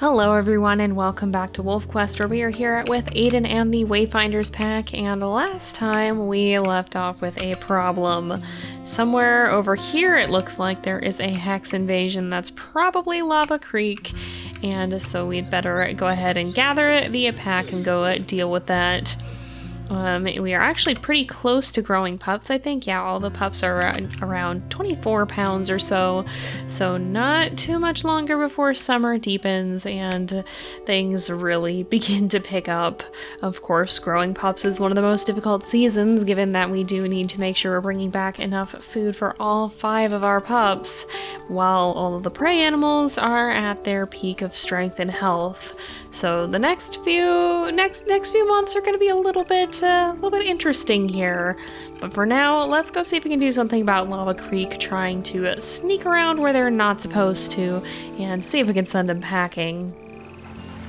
Hello everyone and welcome back to WolfQuest, where we are here with Aden and the Wayfinders pack, and last time we left off with a problem. Somewhere over here it looks like there is a hex invasion. That's probably Lava Creek, and so we'd better go ahead and gather the pack and go deal with that. We are actually pretty close to growing pups, I think. Yeah, all the pups are around 24 pounds or so, so not too much longer before summer deepens and things really begin to pick up. Of course, growing pups is one of the most difficult seasons, given that we do need to make sure we're bringing back enough food for all 5 of our pups, while all of the prey animals are at their peak of strength and health. So the next few months are going to be a little bit interesting here. But for now, let's go see if we can do something about Lava Creek trying to sneak around where they're not supposed to, and see if we can send them packing.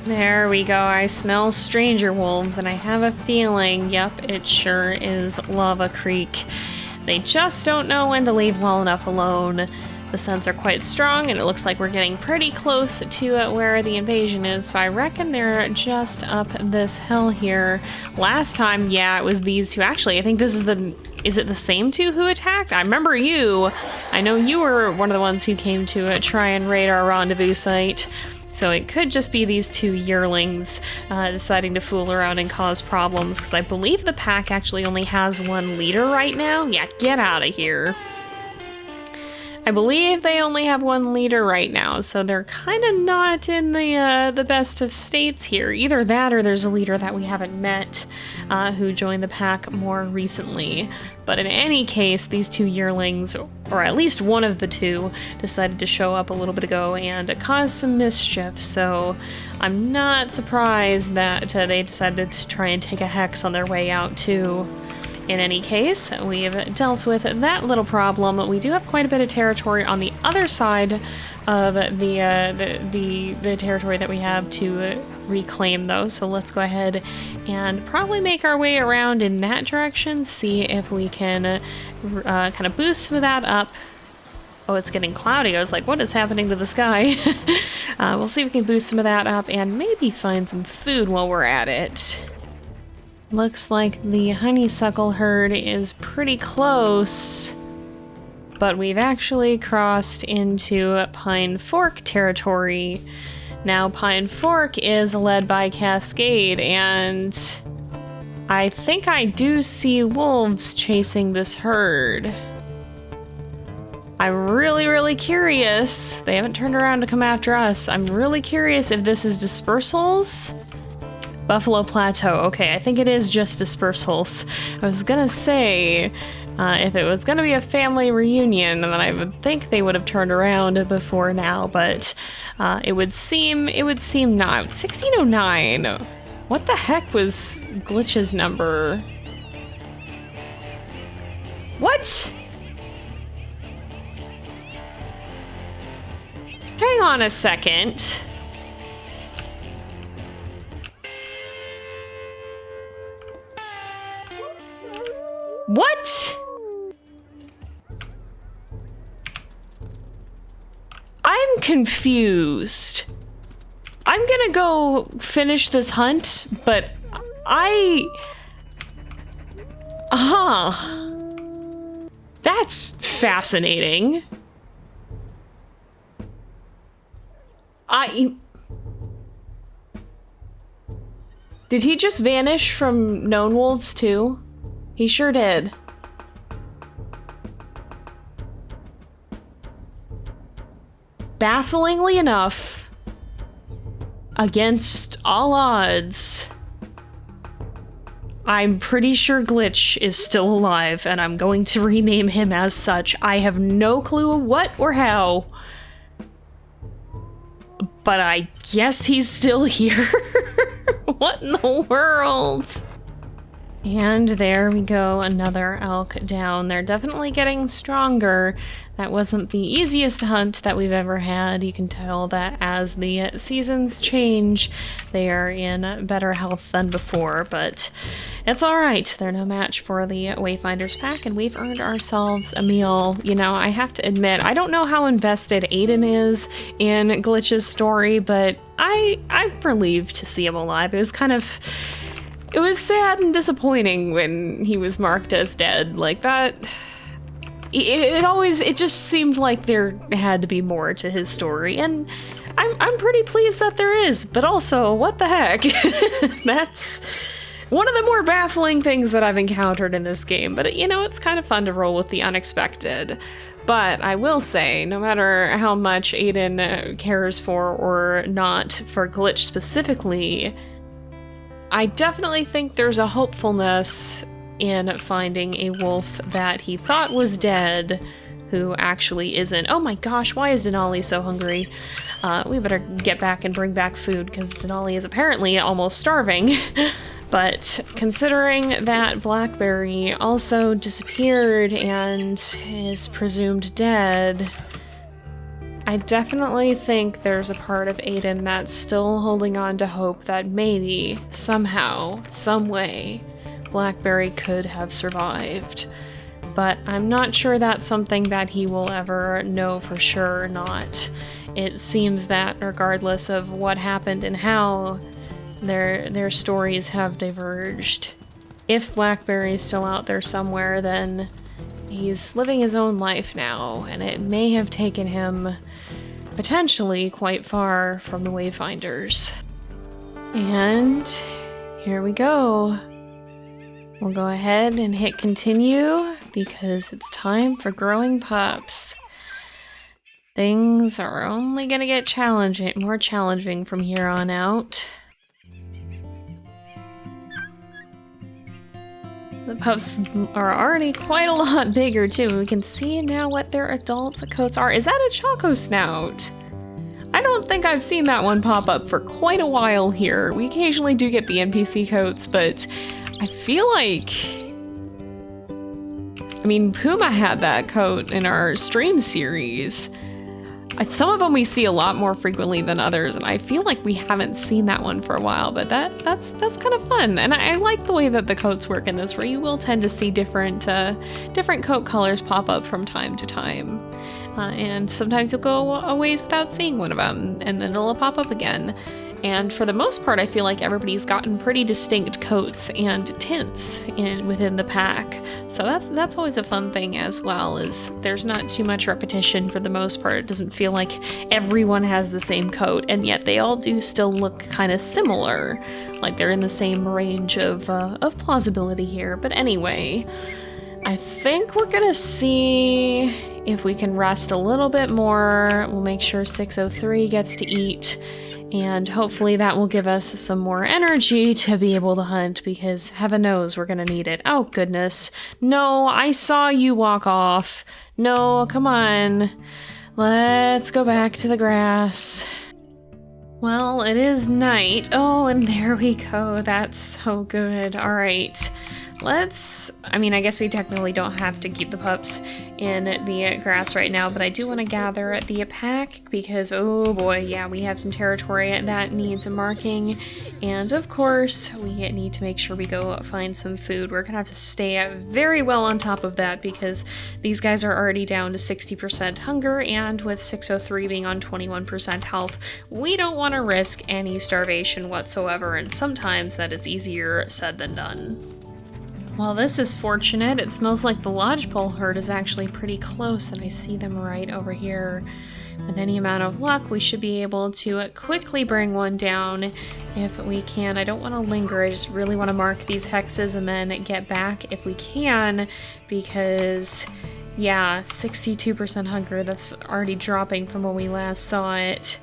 There we go. I smell stranger wolves, and I have a feeling, yep, it sure is Lava Creek. They just don't know when to leave well enough alone. The scents are quite strong, and it looks like we're getting pretty close to where the invasion is, so I reckon they're just up this hill here. Last time, yeah, it was these two. Actually, I think this is is it the same two who attacked? I remember you. I know you were one of the ones who came to try and raid our rendezvous site. So it could just be these 2 yearlings deciding to fool around and cause problems, because I believe the pack actually only has 1 leader right now. Yeah, get out of here. I believe they only have 1 leader right now, so they're kind of not in the best of states here. Either that or there's a leader that we haven't met who joined the pack more recently. But in any case, these 2 yearlings, or at least one of the 2, decided to show up a little bit ago and cause some mischief, so I'm not surprised that they decided to try and take a hex on their way out too. In any case, we've dealt with that little problem. We do have quite a bit of territory on the other side of the territory that we have to reclaim, though. So let's go ahead and probably make our way around in that direction, see if we can kind of boost some of that up. Oh, it's getting cloudy. I was like, what is happening to the sky? We'll see if we can boost some of that up and maybe find some food while we're at it. Looks like the honeysuckle herd is pretty close, but we've actually crossed into Pine Fork territory. Now, Pine Fork is led by Cascade, and I think I do see wolves chasing this herd. I'm really curious. They haven't turned around to come after us. I'm really curious if this is dispersals. Buffalo Plateau. Okay, I think it is just dispersals. I was gonna say, if it was gonna be a family reunion, then I would think they would have turned around before now, but it would seem not. 1609. What the heck was Glitch's number? What? Hang on a second. What? I'm confused. I'm gonna go finish this hunt, but that's fascinating. Did he just vanish from known wolves too? He sure did. Bafflingly enough, against all odds, I'm pretty sure Glitch is still alive, and I'm going to rename him as such. I have no clue what or how, but I guess he's still here. What in the world? And there we go, another elk down. They're definitely getting stronger. That wasn't the easiest hunt that we've ever had. You can tell that as the seasons change, they are in better health than before, but it's alright. They're no match for the Wayfinders pack, and we've earned ourselves a meal. You know, I have to admit, I don't know how invested Aden is in Glitch's story, but I'm relieved to see him alive. It was sad and disappointing when he was marked as dead. Like that, it just seemed like there had to be more to his story, and I'm pretty pleased that there is, but also, what the heck? That's one of the more baffling things that I've encountered in this game, but you know, it's kind of fun to roll with the unexpected. But I will say, no matter how much Aden cares for or not for Glitch specifically, I definitely think there's a hopefulness in finding a wolf that he thought was dead, who actually isn't. Oh my gosh, why is Denali so hungry? We better get back and bring back food, because Denali is apparently almost starving. But considering that Blackberry also disappeared and is presumed dead, I definitely think there's a part of Aden that's still holding on to hope that maybe, somehow, some way, Blackberry could have survived. But I'm not sure that's something that he will ever know for sure or not. It seems that regardless of what happened and how, their stories have diverged. If Blackberry's still out there somewhere, then he's living his own life now, and it may have taken him potentially quite far from the Wayfinders. And here we go. We'll go ahead and hit continue, because it's time for growing pups. Things are only gonna get more challenging from here on out. The pups are already quite a lot bigger too. We can see now what their adult coats are. Is that a Choco Snout? I don't think I've seen that one pop up for quite a while here. We occasionally do get the NPC coats, but I feel like... I mean, Puma had that coat in our stream series. Some of them we see a lot more frequently than others, and I feel like we haven't seen that one for a while, but that's kind of fun. And I like the way that the coats work in this, where you will tend to see different coat colors pop up from time to time. And sometimes you'll go a ways without seeing one of them, and then it'll pop up again. And for the most part, I feel like everybody's gotten pretty distinct coats and tints within the pack. So that's always a fun thing as well, is there's not too much repetition for the most part. It doesn't feel like everyone has the same coat, and yet they all do still look kind of similar. Like they're in the same range of plausibility here. But anyway, I think we're gonna see if we can rest a little bit more. We'll make sure 603 gets to eat, and hopefully that will give us some more energy to be able to hunt, because heaven knows we're gonna need it. Oh goodness. No, I saw you walk off. No, come on. Let's go back to the grass. Well, it is night. Oh, and there we go. That's so good. All right. I guess we technically don't have to keep the pups in the grass right now, but I do want to gather the pack, because, oh boy, yeah, we have some territory that needs a marking, and of course, we need to make sure we go find some food. We're gonna have to stay very well on top of that, because these guys are already down to 60% hunger, and with 603 being on 21% health, we don't want to risk any starvation whatsoever, and sometimes that is easier said than done. Well, this is fortunate. It smells like the lodgepole herd is actually pretty close, and I see them right over here. With any amount of luck, we should be able to quickly bring one down if we can. I don't want to linger. I just really want to mark these hexes and then get back if we can, because, yeah, 62% hunger. That's already dropping from when we last saw it.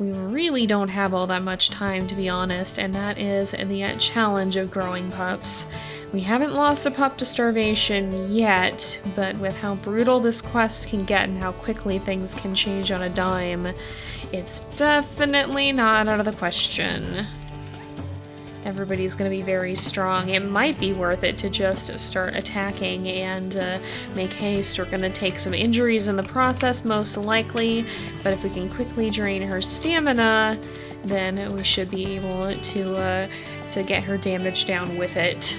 We really don't have all that much time, to be honest, and that is the challenge of growing pups. We haven't lost a pup to starvation yet, but with how brutal this quest can get and how quickly things can change on a dime, it's definitely not out of the question. everybody's going to be very strong. It might be worth it to just start attacking and make haste. We're going to take some injuries in the process, most likely, but if we can quickly drain her stamina, then we should be able to get her damage down with it.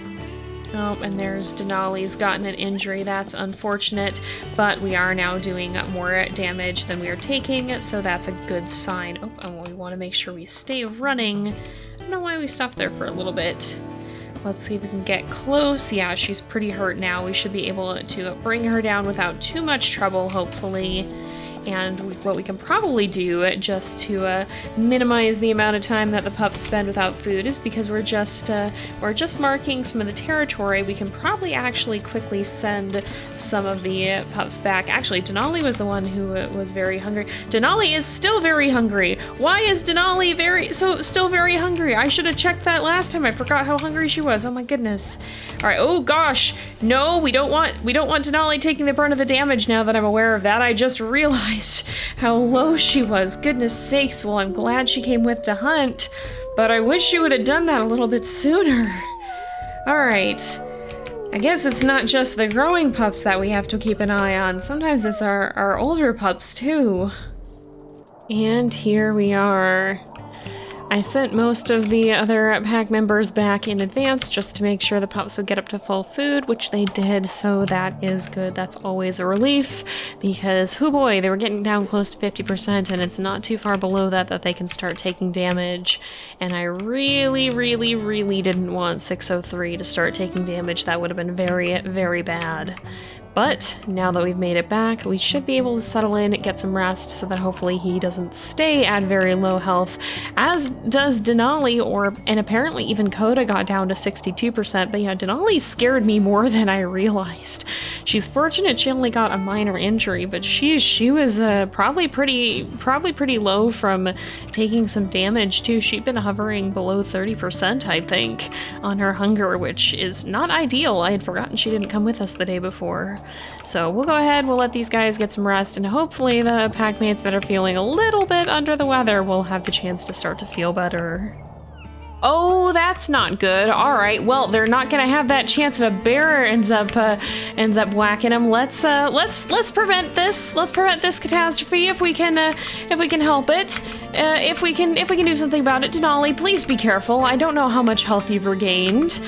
Oh, and there's Denali's gotten an injury. That's unfortunate, but we are now doing more damage than we are taking, so that's a good sign. Oh, and we want to make sure we stay running. I don't know why we stopped there for a little bit. Let's see if we can get close. Yeah, she's pretty hurt now. We should be able to bring her down without too much trouble, hopefully. And what we can probably do just to minimize the amount of time that the pups spend without food is because we're just marking some of the territory. We can probably actually quickly send some of the pups back. Actually, Denali was the one who was very hungry. Denali is still very hungry. Why is Denali still very hungry? I should have checked that last time. I forgot how hungry she was. Oh my goodness. All right. Oh gosh. No, we don't want Denali taking the brunt of the damage now that I'm aware of that. I just realized how low she was. Goodness sakes, well, I'm glad she came with to hunt, but I wish she would have done that a little bit sooner. Alright, I guess it's not just the growing pups that we have to keep an eye on. Sometimes it's our older pups too. And here we are. I sent most of the other pack members back in advance just to make sure the pups would get up to full food, which they did, so that is good. That's always a relief, because, oh boy, they were getting down close to 50%, and it's not too far below that they can start taking damage. And I really, really, really didn't want 603 to start taking damage. That would have been very, very bad. But now that we've made it back, we should be able to settle in, get some rest, so that hopefully he doesn't stay at very low health, as does Denali, and apparently even Coda got down to 62%, but yeah, Denali scared me more than I realized. She's fortunate she only got a minor injury, but she was probably pretty low from taking some damage too. She'd been hovering below 30%, I think, on her hunger, which is not ideal. I had forgotten she didn't come with us the day before. So we'll go ahead, we'll let these guys get some rest, and hopefully the packmates that are feeling a little bit under the weather will have the chance to start to feel better. Oh, that's not good. All right, well, they're not gonna have that chance if a bear ends up whacking them. Let's prevent this. Let's prevent this catastrophe if we can help it. If we can do something about it. Denali, please be careful. I don't know how much health you've regained.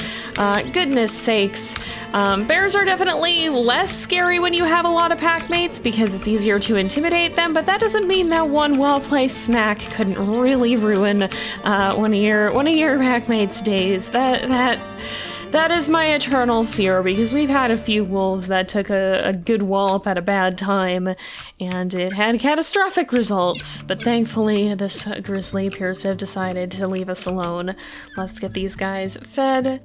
Goodness sakes. Bears are definitely less scary when you have a lot of packmates because it's easier to intimidate them, but that doesn't mean that one well-placed smack couldn't really ruin one of your packmates' days. That is my eternal fear, because we've had a few wolves that took a good wallop at a bad time, and it had catastrophic results. But thankfully, this grizzly appears to have decided to leave us alone. Let's get these guys fed.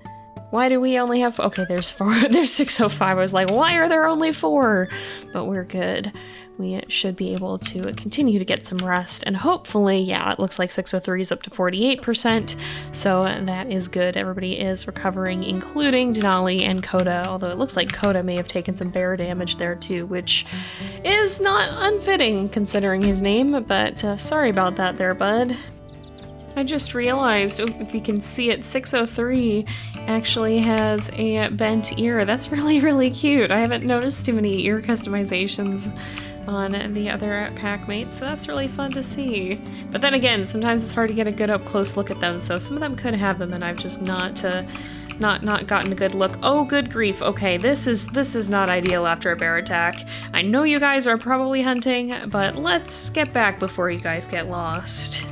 Why do we only have... Okay, there's 4. There's 605. I was like, why are there only 4? But we're good. We should be able to continue to get some rest, and hopefully, yeah, it looks like 603 is up to 48%, so that is good. Everybody is recovering, including Denali and Coda, although it looks like Coda may have taken some bear damage there too, which is not unfitting considering his name, but sorry about that there, bud. I just realized, if you can see it, 603 actually has a bent ear. That's really, really cute. I haven't noticed too many ear customizations on the other packmates, so that's really fun to see. But then again, sometimes it's hard to get a good up-close look at them, so some of them could have them, and I've just not gotten a good look. Oh, good grief. Okay, this is not ideal after a bear attack. I know you guys are probably hunting, but let's get back before you guys get lost.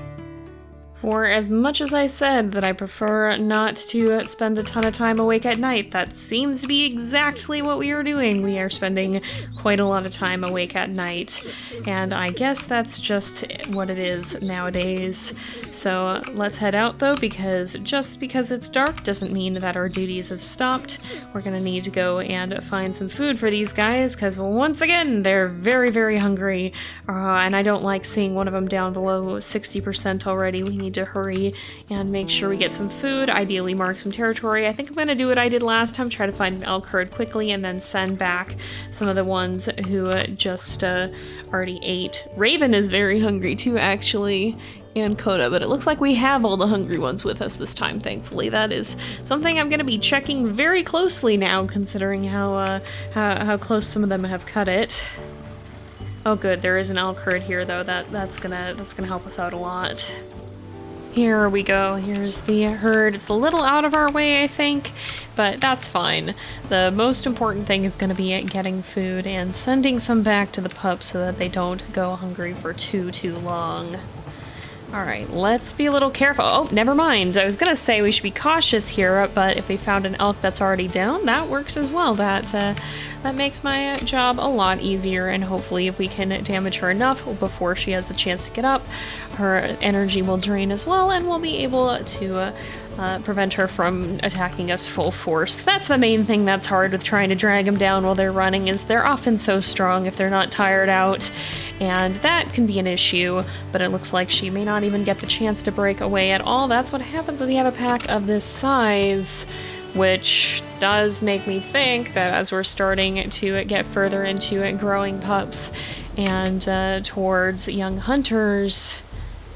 For as much as I said that I prefer not to spend a ton of time awake at night, that seems to be exactly what we are doing. We are spending quite a lot of time awake at night, and I guess that's just what it is nowadays. So let's head out though, because just because it's dark doesn't mean that our duties have stopped. We're gonna need to go and find some food for these guys, because once again, they're very, very hungry, and I don't like seeing one of them down below 60% already. We need to hurry and make sure we get some food, ideally mark some territory. I think I'm gonna do what I did last time, try to find an elk herd quickly and then send back some of the ones who just already ate. Raven is very hungry too, actually, and Coda, but it looks like we have all the hungry ones with us this time, thankfully. That is something I'm going to be checking very closely now, considering how close some of them have cut it. Oh good, there is an elk herd here though. That's gonna help us out a lot. Here we go, here's the herd. It's a little out of our way, I think, but that's fine. The most important thing is going to be getting food and sending some back to the pups so that they don't go hungry for too long. Alright, let's be a little careful. Oh, never mind. I was gonna say we should be cautious here, but if we found an elk that's already down, that works as well. That makes my job a lot easier, and hopefully if we can damage her enough before she has the chance to get up, her energy will drain as well, and we'll be able to prevent her from attacking us full force. That's the main thing that's hard with trying to drag them down while they're running, is they're often so strong if they're not tired out, and that can be an issue, but it looks like she may not even get the chance to break away at all. That's what happens when you have a pack of this size, which does make me think that as we're starting to get further into growing pups and towards young hunters,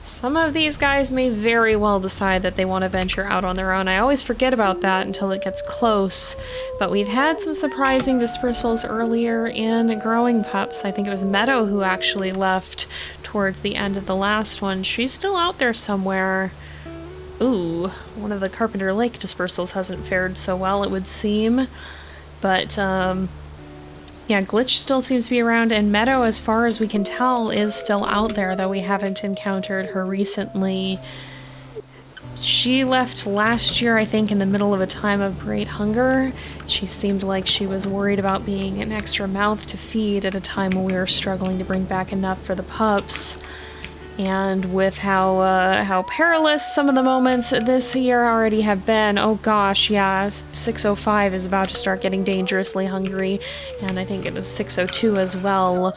some of these guys may very well decide that they want to venture out on their own. I always forget about that until it gets close, but we've had some surprising dispersals earlier in growing pups. I think it was Meadow who actually left towards the end of the last one. She's still out there somewhere. Ooh, one of the Carpenter Lake dispersals hasn't fared so well, it would seem. But, yeah, Glitch still seems to be around, and Meadow, as far as we can tell, is still out there, though we haven't encountered her recently. She left last year, I think, in the middle of a time of great hunger. She seemed like she was worried about being an extra mouth to feed at a time when we were struggling to bring back enough for the pups. And with how perilous some of the moments this year already have been, oh gosh, yeah, 605 is about to start getting dangerously hungry, and I think it was 602 as well.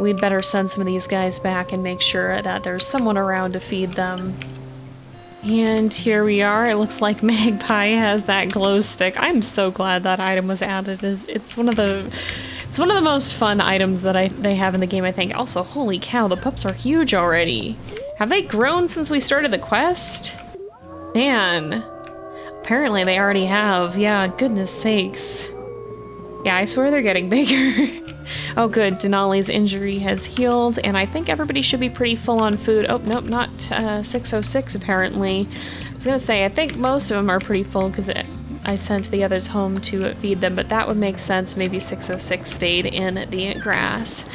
We'd better send some of these guys back and make sure that there's someone around to feed them. And here we are. It looks like Magpie has that glow stick. I'm so glad that item was added. It's one of the most fun items that they have in the game, I think. Also, holy cow, the pups are huge already. Have they grown since we started the quest? Man, apparently they already have. Yeah, goodness sakes. Yeah, I swear they're getting bigger. Oh good, Denali's injury has healed, and I think everybody should be pretty full on food. Oh, nope, not 606 apparently. I was gonna say, I think most of them are pretty full because I sent the others home to feed them, but that would make sense. Maybe 606 stayed in the grass.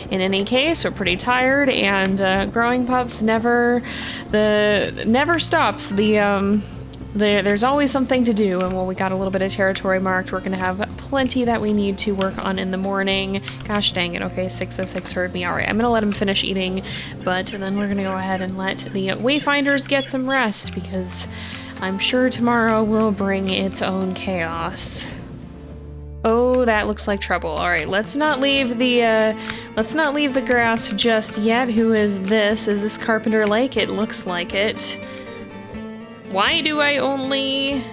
In any case, we're pretty tired, and growing pups never stops. There's always something to do, and while we got a little bit of territory marked, we're going to have plenty that we need to work on in the morning. Gosh dang it, okay, 606 heard me. Alright, I'm going to let him finish eating, but then we're going to go ahead and let the Wayfinders get some rest, because I'm sure tomorrow will bring its own chaos. Oh, that looks like trouble. Alright, let's not leave the grass just yet. Who is this? Is this Carpenter Lake? It looks like it. Why do I only...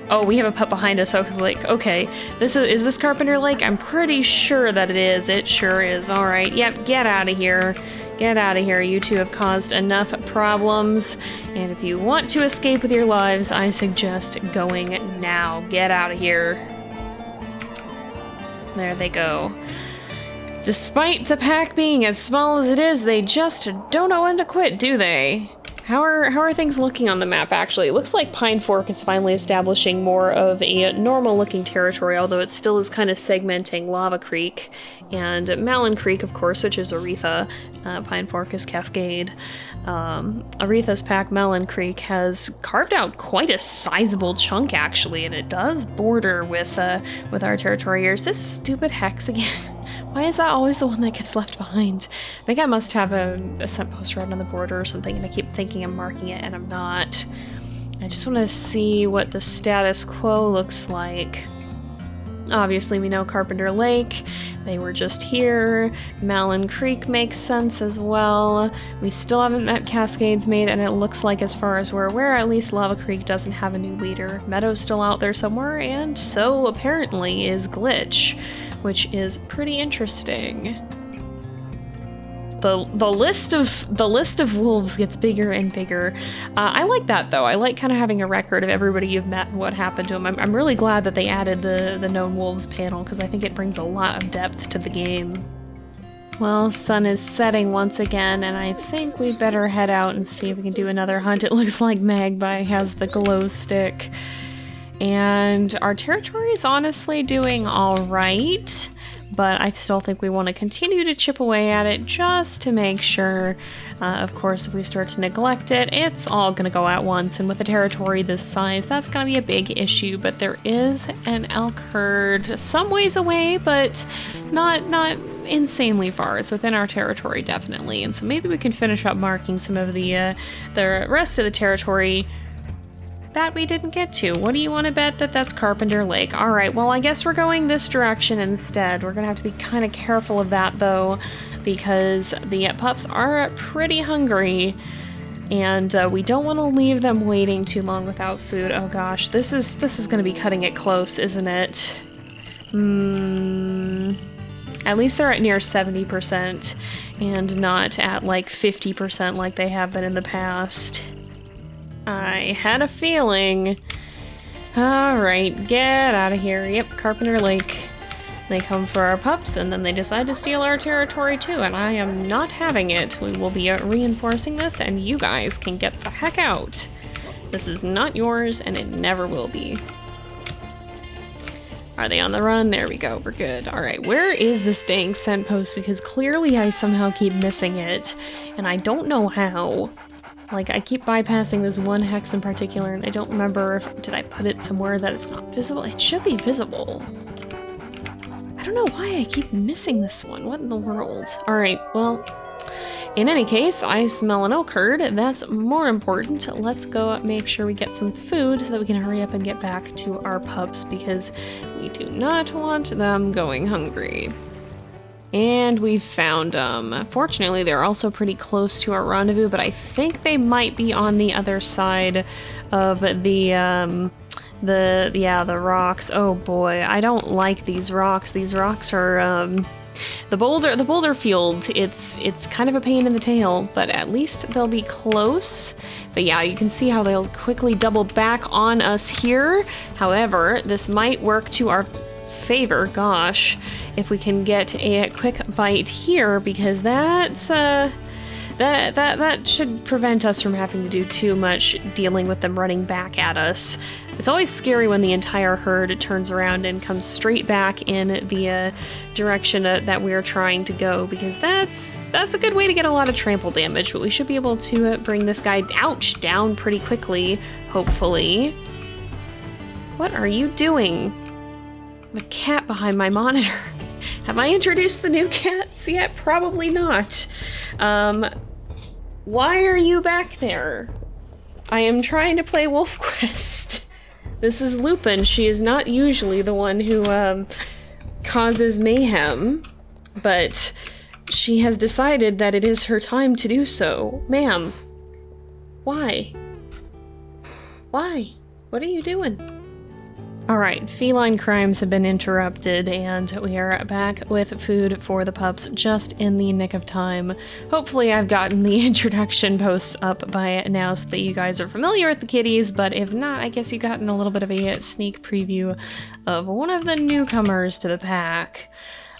Oh, we have a pup behind us. Okay, is this Carpenter Lake? I'm pretty sure that it is. It sure is. Alright, yep, get out of here. Get out of here. You two have caused enough problems, and if you want to escape with your lives, I suggest going now. Get out of here. There they go. Despite the pack being as small as it is, they just don't know when to quit, do they? How are things looking on the map, actually? It looks like Pine Fork is finally establishing more of a normal-looking territory, although it still is kind of segmenting Lava Creek and Malin Creek, of course, which is Aretha. Pine Fork is Cascade. Aretha's pack, Malin Creek, has carved out quite a sizable chunk, actually, and it does border with our territory here. Is this stupid hex again? Why is that always the one that gets left behind? I think I must have a scent post right on the border or something, and I keep thinking I'm marking it, and I'm not. I just want to see what the status quo looks like. Obviously, we know Carpenter Lake. They were just here. Malin Creek makes sense as well. We still haven't met Cascade's mate, and it looks like, as far as we're aware, at least Lava Creek doesn't have a new leader. Meadow's still out there somewhere, and so apparently is Glitch, which is pretty interesting. the list of wolves gets bigger and bigger. I like that though. I like kind of having a record of everybody you've met and what happened to them. I'm really glad that they added the known wolves panel because I think it brings a lot of depth to the game. Well, sun is setting once again, and I think we better head out and see if we can do another hunt. It looks like Magpie has the glow stick. And our territory is honestly doing all right, but I still think we want to continue to chip away at it just to make sure. Of course, if we start to neglect it, it's all going to go at once, and with a territory this size, that's going to be a big issue. But there is an elk herd some ways away, but not insanely far. It's within our territory, definitely, and so maybe we can finish up marking some of the rest of the territory that we didn't get to. What do you want to bet that that's Carpenter Lake? All right, well, I guess we're going this direction instead. We're gonna have to be kind of careful of that though, because the pups are pretty hungry, and we don't want to leave them waiting too long without food. Oh gosh, this is gonna be cutting it close, isn't it? At least they're at near 70% and not at like 50% like they have been in the past. I had a feeling. Alright, get out of here. Yep, Carpenter Lake. They come for our pups, and then they decide to steal our territory too, and I am not having it. We will be reinforcing this, and you guys can get the heck out. This is not yours, and it never will be. Are they on the run? There we go, we're good. Alright, where is this dang scent post? Because clearly I somehow keep missing it, and I don't know how. Like, I keep bypassing this one hex in particular, and I don't remember did I put it somewhere that it's not visible? It should be visible. I don't know why I keep missing this one. What in the world? Alright, well, in any case, I smell an elk herd. That's more important. Let's go make sure we get some food so that we can hurry up and get back to our pups, because we do not want them going hungry. And we found them. Fortunately, they're also pretty close to our rendezvous, but I think they might be on the other side of the rocks. Oh boy, I don't like these rocks. These rocks are the boulder field. It's kind of a pain in the tail, but at least they'll be close. But yeah, you can see how they'll quickly double back on us here. However, this might work to our favor, gosh, if we can get a quick bite here, because that's that should prevent us from having to do too much dealing with them running back at us. It's always scary when the entire herd turns around and comes straight back in the direction that we're trying to go, because that's a good way to get a lot of trample damage. But we should be able to bring this guy, ouch, down pretty quickly, hopefully. What are you doing? The cat behind my monitor. Have I introduced the new cats yet? Probably not. Why are you back there? I am trying to play WolfQuest. This is Lupin. She is not usually the one who causes mayhem, but she has decided that it is her time to do so. Ma'am, why? Why? What are you doing? Alright, feline crimes have been interrupted, and we are back with food for the pups just in the nick of time. Hopefully I've gotten the introduction posts up by now so that you guys are familiar with the kitties, but if not, I guess you've gotten a little bit of a sneak preview of one of the newcomers to the pack.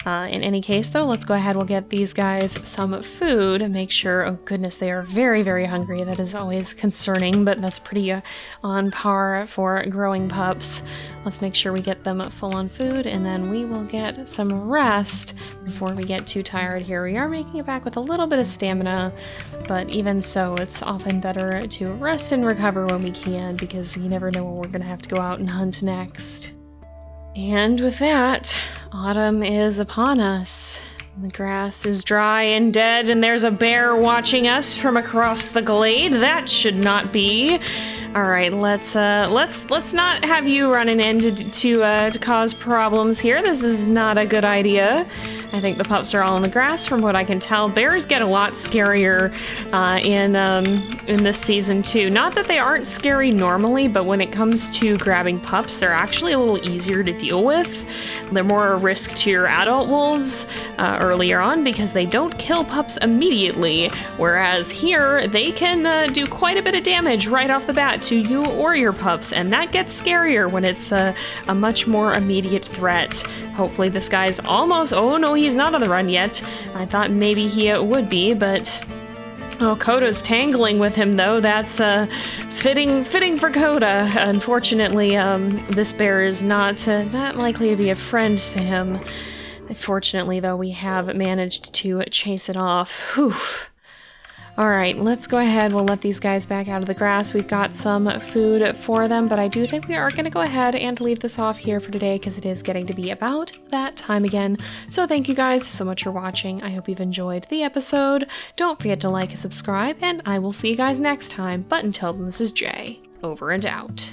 In any case, though, let's go ahead. We'll get these guys some food and make sure. Oh goodness, they are very, very hungry. That is always concerning, but that's pretty on par for growing pups. Let's make sure we get them full on food, and then we will get some rest before we get too tired here. We are making it back with a little bit of stamina, but even so, it's often better to rest and recover when we can, because you never know when we're going to have to go out and hunt next. And with that, autumn is upon us. The grass is dry and dead, and there's a bear watching us from across the glade. That should not be. All right, let's not have you running in to cause problems here. This is not a good idea. I think the pups are all in the grass from what I can tell. Bears get a lot scarier in this season too. Not that they aren't scary normally, but when it comes to grabbing pups, they're actually a little easier to deal with. They're more a risk to your adult wolves earlier on because they don't kill pups immediately, whereas here they can do quite a bit of damage right off the bat to you or your pups, and that gets scarier when it's a much more immediate threat. Hopefully this guy's almost... Oh no, he's not on the run yet. I thought maybe he would be, but... Oh, Coda's tangling with him, though. That's fitting for Coda. Unfortunately, this bear is not likely to be a friend to him. Fortunately, though, we have managed to chase it off. Whew. Alright, let's go ahead. We'll let these guys back out of the grass. We've got some food for them, but I do think we are going to go ahead and leave this off here for today because it is getting to be about that time again. So thank you guys so much for watching. I hope you've enjoyed the episode. Don't forget to like and subscribe, and I will see you guys next time. But until then, this is Jay. Over and out.